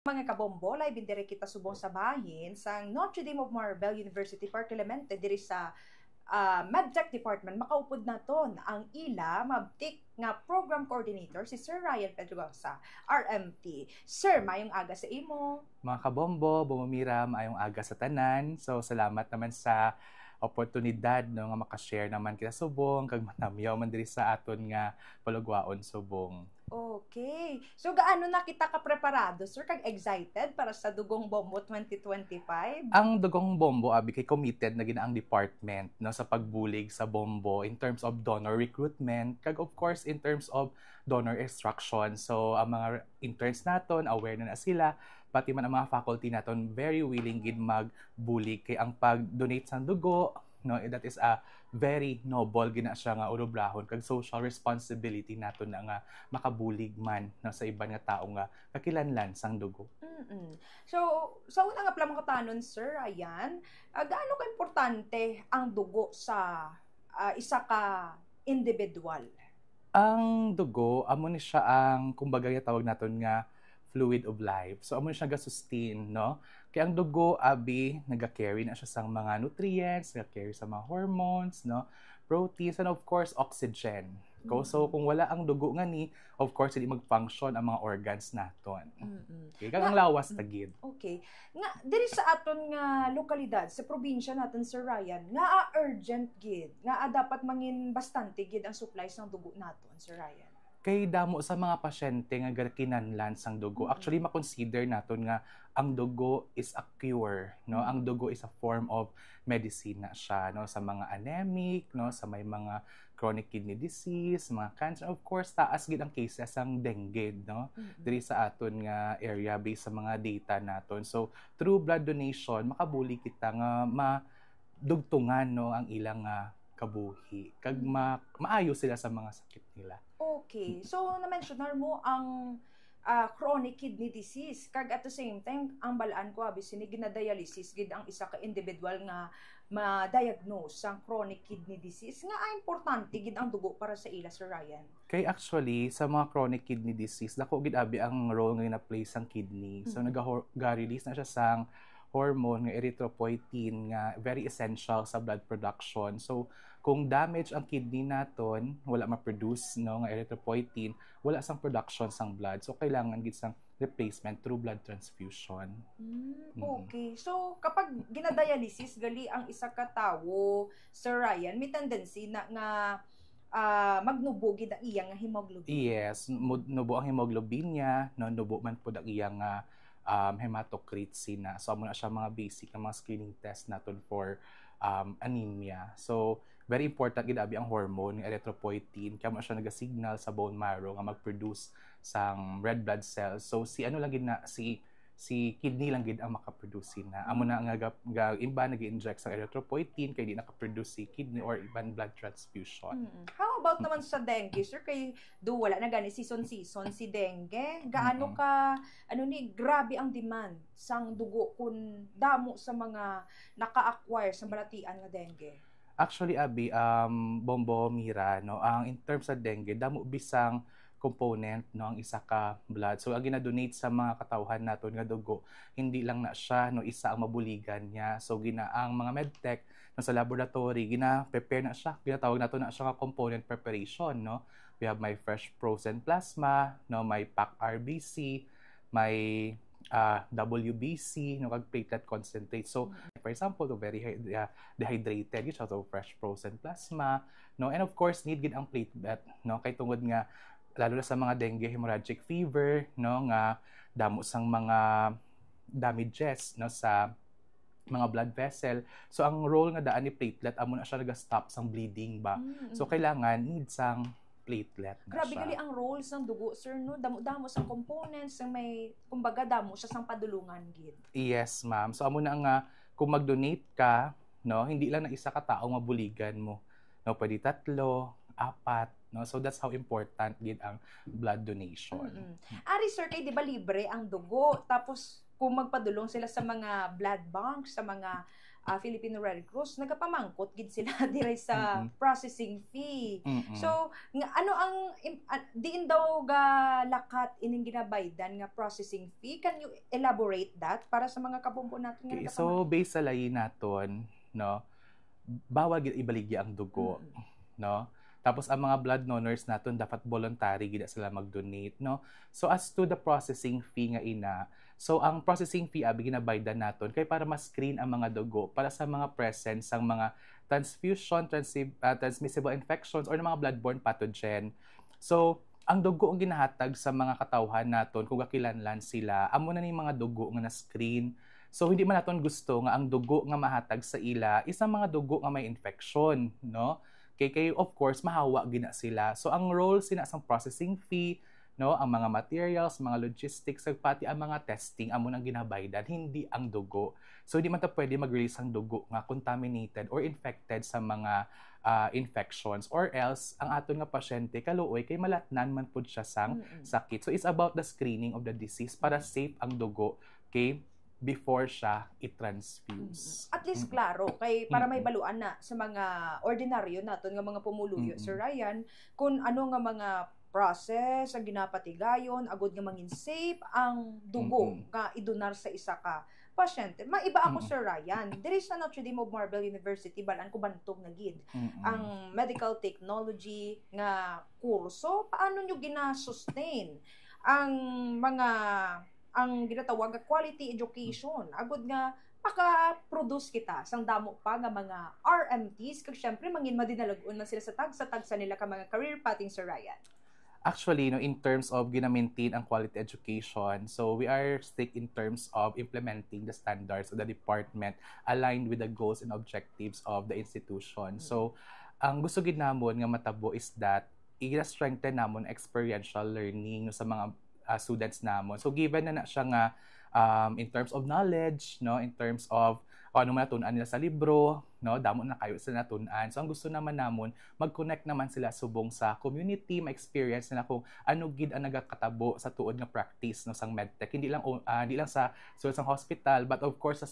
Mga kabombo, live bindire kita subong sa bahin sa Notre Dame of Marvel University Park Elemente diri sa MedTech Department. Makaupod na ton ang ila mabtik nga program coordinator si Sir Ryan Pedrosa, RMT. Sir, mayong aga sa imo. Mga kabombo, bumumira, maayong aga sa tanan. So, salamat naman sa oportunidad no, nga makashare naman kita subong, kag matamyaw man diri sa aton nga palugwaon subong. Okay. So, gaano na kita ka-preparado, sir? Kag excited para sa Dugong Bombo 2025? Ang Dugong Bombo abi kay committed na gina ang department no sa pagbulig sa bombo in terms of donor recruitment kag of course in terms of donor extraction. So ang mga interns naton aware na sila, pati man ang mga faculty naton very willing gid magbulig kay ang pag-donate sa dugo no, that is a very noble gina siya nga uroblahon kag social responsibility naton na nga makabulig man no, sa iban nga tao nga kakilanlan sang dugo. So, sa unang nga pala makatanon, sir, ayan, gaano ka-importante ang dugo sa isa ka individual? Ang dugo, amo ni siya ang, kumbaga tawag naton nga, fluid of life. So, amo ni siya ga-sustain, no? Kaya ang dugo, abi, nag-carry na siya sa mga nutrients, nag-carry sa mga hormones, no? Proteins, and of course, oxygen. So, kung wala ang dugo nga ni, of course, hindi mag-function ang mga organs naton. Okay, kag ang lawas tagid. Okay. Nga, diri sa aton nga lokalidad, sa probinsya natin, Sir Ryan, nga urgent gid, nga dapat mangin bastante gid ang supplies ng dugo naton, Sir Ryan. Kay damo sa mga pasyente nga kinahanglan sang dugo. Actually makonsider naton nga ang dugo is a cure, no? Ang dugo is a form of medicine na siya, no, sa mga anemic, no, sa may mga chronic kidney disease, mga cancer. Of course, taas gid ang cases sang dengue, no? Diri sa aton nga area based sa mga data naton. So, through blood donation, makabuli kita nga madugtungan, no, ang ilang kabuhi. Kag maayo sila sa mga sakit nila. Okay. So, na-mentionar mo ang chronic kidney disease. Kag at the same time, ang balaan ko, abi, sinig na dialysis, gid ang isa ka individual nga ma-diagnose ang chronic kidney disease. Nga importante gid ang dugo para sa ila, Sir Ryan. Kay actually, sa mga chronic kidney disease, dako gid abi ang role nga na-play sang kidney. So, nag-release na siya sang hormone nga erythropoietin nga very essential sa blood production. So, kung damage ang kidney naton, wala ma-produce no nga erythropoietin, wala sang production sang blood. So, kailangan gid sang replacement through blood transfusion. Okay. So, kapag ginadialysis gali ang isa ka tawo, Sir Ryan, may tendency na nga magnubo gid ang iyang hemoglobin. Yes, nubo ang hemoglobin niya, no, nubo man pud ang iyang hematocrit sina. So, amo na siya mga basic na mga screening test naton for anemia. So, very important gid abi ang hormone, ng erythropoietin, kaya mo siya nag-signal sa bone marrow nga mag-produce sang red blood cells. So, si ano lang gid na, si kidney lang gid ang makaproduce na. Amo na nga iba nag-inject sa erythropoietin kay di nakaproduce si kidney or iban blood transfusion. How about naman sa dengue, sir? Kay wala na gani season si dengue. Gaano ka grabe ang demand sang dugo kun damo sa mga naka-acquire sa balatian nga dengue? Actually, abi, Bombo Mira, no, ang in terms sa dengue, damo bisang component no ang isa ka blood. So ang gina-donate sa mga katawhan naton nga dugo, hindi lang na siya no isa ang mabuligan niya. So ang mga medtech no sa laboratory gina-prepare na siya. Ginatawag nato na siya nga component preparation, no. We have my fresh frozen plasma, no, may packed RBC, may WBC, no, kag platelet concentrate. So, for example, to very dehydrated, siya to fresh frozen plasma, no, and of course, need gid ang platelet, no, kay tungod nga lalo na sa mga dengue hemorrhagic fever, no, nga damo sang mga damages no sa mga blood vessel. So ang role nga daan ni platelet amo na siya naga-stop sang bleeding ba. So kailangan need sang platelet na Grabe siya. gali ang roles ng dugo, sir, no? Damo-damo sa components ng may kumbaga damo siya sang padulungan gid. Yes, ma'am. So amo na nga kung mag-donate ka, no, hindi lang na isa ka tao mabuligan mo. No, pwede 3, 4, no? So that's how important gid ang blood donation. Ari, sir, kay di ba libre ang dugo? Tapos kung magpadulong sila sa mga blood banks, sa mga Filipino Red Cross nagapamangkot gid sila dire sa processing fee. So nga ano ang diin daw ga lakat ining ginabaydan nga processing fee? Can you elaborate that para sa mga kapumpo natin nga Okay, so based sa layi naton, no, bawal gid ibaligya ang dugo, no? Tapos ang mga blood donors naton dapat voluntary gid sila mag-donate, no? So as to the processing fee nga ina, so ang processing fee abi ginabaydan naton kay para ma-screen ang mga dugo para sa mga presence sang mga transfusion, transmissible infections or mga bloodborne pathogen. So ang dugo ang ginahatag sa mga katawhan naton kung kakilanlan sila, amo na ni mga dugo nga na-screen. So hindi man naton gusto nga ang dugo nga mahatag sa ila isang mga dugo nga may infection, no? Kay of course mahawa gina sila. So ang role sina sa processing fee, no, ang mga materials, mga logistics, ug pati ang mga testing amo nang ginabaydan, hindi ang dugo. So hindi man ta pwede mag-release ang dugo nga contaminated or infected sa mga infections, or else ang aton nga pasyente kaluoy kay malatnan man pud siya sang sakit. So it's about the screening of the disease para safe ang dugo kay before siya i-transfuse. At least klaro kay para may baluan na sa mga ordinaryo naton nga mga pumuluyo, Sir Ryan, kung ano nga mga process ang ginapatigayon agud nga mangin safe ang dugo nga idonar sa isa ka pasyente. Maiba ako, Sir Ryan. There is na Notre Dame of Marble University, balaan ko bantog na gid. Ang medical technology nga kurso, paano nyo gina-sustain ang mga ang ginatawag nga quality education agud nga maka-produce kita sang damo pa nga mga RMTs kag syempre mangin madinalagon man sila sa tagsa nila ka mga career pathing, Sir Ryan. Actually, no, in terms of gina-maintain ang quality education, so we are strict in terms of implementing the standards of the department aligned with the goals and objectives of the institution. So ang gusto gid namon nga matabo is that i-strengthen namon experiential learning sa mga students namon. So given na siya nga in terms of knowledge, no, in terms of ano man natun-an nila sa libro, no, damo na kayo sa natun-an. So ang gusto naman namon mag-connect naman sila subong sa community, ma-experience nila kung ano gid ang nagakatabo sa tuod nga practice no sang medtech. Hindi lang sa sulod sang hospital, but of course sa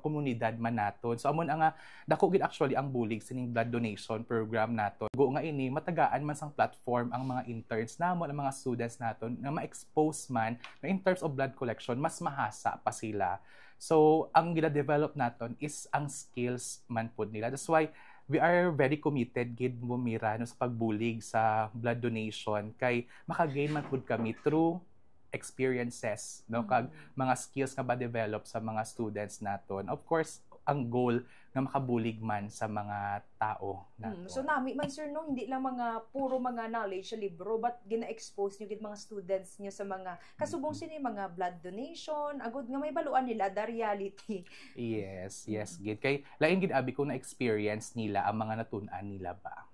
komunidad man naton. So amon nga dako gid actually ang bulig sining blood donation program naton. Go nga ini matagaan man sang platform ang mga interns namon, ang mga students naton nga ma-expose man na in terms of blood collection mas mahasa pa sila. So, ang gina-develop naton is ang skills man pod nila. That's why we are very committed gid bumira no, sa pagbulig sa blood donation kay makagain man pod kami through experiences, no, kag mga skills nga ba-develop sa mga students naton. Of course, ang goal nga makabulig man sa mga tao naton. So nami man, sir, no, hindi lang mga puro mga knowledge sa libro, but gina-expose nyo gid mga students nyo sa mga kasubong sini mga blood donation, agud nga may baluan nila the reality. Yes, gid kay lain gid abi ko na experience nila ang mga natun-an nila ba.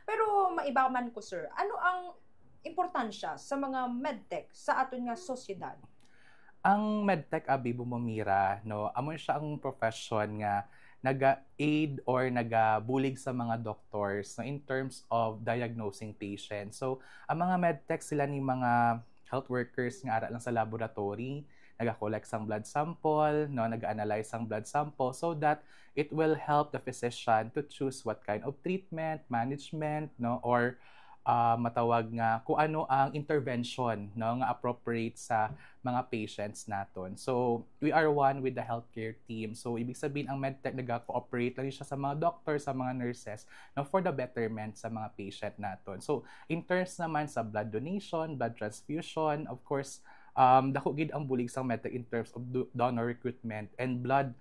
Pero maiba man ko, sir, ano ang importansya sa mga medtech sa aton nga sosyedad? Ang medtech abi bumamira, no, amon siya ang profession nga naga-aid or nagabulig sa mga doctors no, in terms of diagnosing patients. So, ang mga medtech sila ni mga health workers nga ara lang sa laboratory, naga-collect sang blood sample, no, naga-analyze sang blood sample so that it will help the physician to choose what kind of treatment, management, no, or matawag nga kung ano ang intervention no nga appropriate sa mga patients naton. So we are one with the healthcare team. So ibig sabihin ang medtech nag-cooperate lang siya sa mga doctors, sa mga nurses no for the betterment sa mga patient naton. So in terms naman sa blood donation, blood transfusion, of course dako gid ang bulig sa medtech in terms of donor recruitment and blood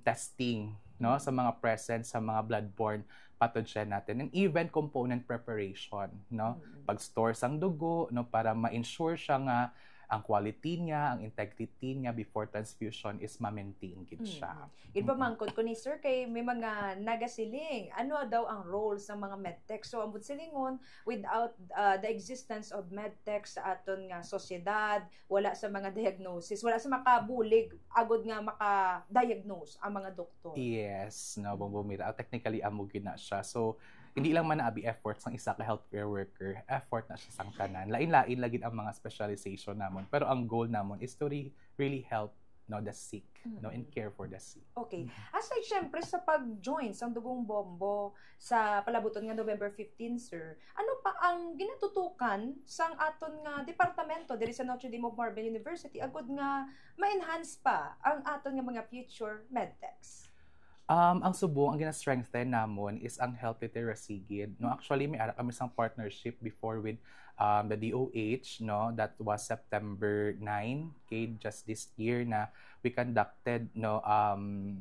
testing no sa mga present sa mga bloodborne pathogen natin, and even component preparation, no, pag-store sang dugo, no, para ma-ensure siya nga ang quality niya, ang integrity niya before transfusion is ma-maintain gid siya. Ipamangkod ko ni sir kay may mga nagasiling ano daw ang roles ng mga medtech. So ambot silingon, without the existence of medtech sa aton nga sosyedad, wala sa mga diagnosis, wala sa makabulig agud nga maka-diagnose ang mga doktor. Yes, no, bumira. Technically amo gid na siya. So hindi lang man abi effort sang isa ka healthcare worker, effort na siya sang tanan. Lain-lain lagi ang mga specialization namon. Pero ang goal namon is to really help no, the sick, no, and care for the sick. Okay. Aside syempre sa pag-join sa Dugong Bombo sa palabuton nga November 15, sir, ano pa ang ginatutukan sang aton nga departamento diri sa Notre Dame of Marble University agud nga ma-enhance pa ang aton nga mga future medtechs? Ang subong, ang gina-strengthen namon is ang health literacy gid. No, actually may ara kami sang partnership before with the DOH, no, that was September 9, okay, just this year na we conducted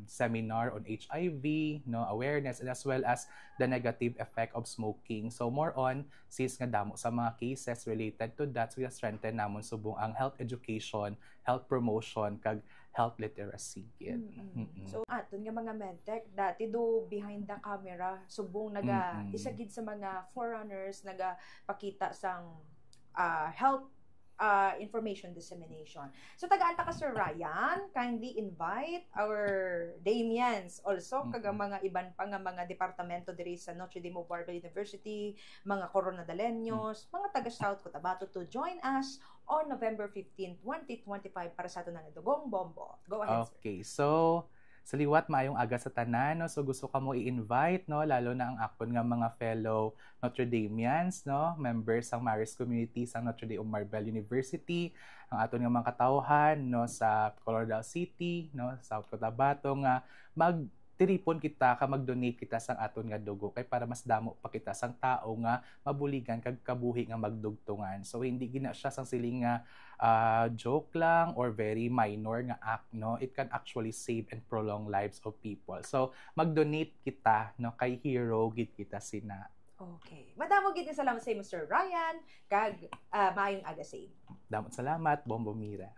seminar on HIV, no, awareness, and as well as the negative effect of smoking. So more on, since nga damo sa mga cases related to that, so strengthen namon subong ang health education, health promotion, kag health literacy. So aton nga mga medtech dati do behind the camera subong isagid sa mga forerunners pakita sang health information dissemination. So tagaan ta ka Sir Ryan, kindly invite our Damians also kag mga iban pa nga mga departamento diri sa Notre Dame of Marble University, mga Coronadaleños, mga taga South Cotabato to join us on November 15, 2025 para sa aton nga Dugong Bombo. Go ahead, sir. Okay, so sa liwat maayong aga sa tanan, no? So gusto ka mo i-invite, no, lalo na ang akon nga mga fellow Notre Dameans, no, members sang Marist community sang Notre Dame of Marble University, ang aton nga mga katawhan, no, sa Colorado City, no, South Cotabato nga magtiripon kita ka mag-donate kita sang aton nga dugo kay para mas damo pa kita sang tao nga mabuligan kag kabuhi nga magdugtungan. So hindi gina siya sang siling nga joke lang or very minor nga act, no, it can actually save and prolong lives of people. So mag-donate kita, no, kay hero gid kita sina. Okay. Madamo gid salamat sa Mr. Ryan kag maayong aga sa inyo. Damot salamat, Bombo Mira.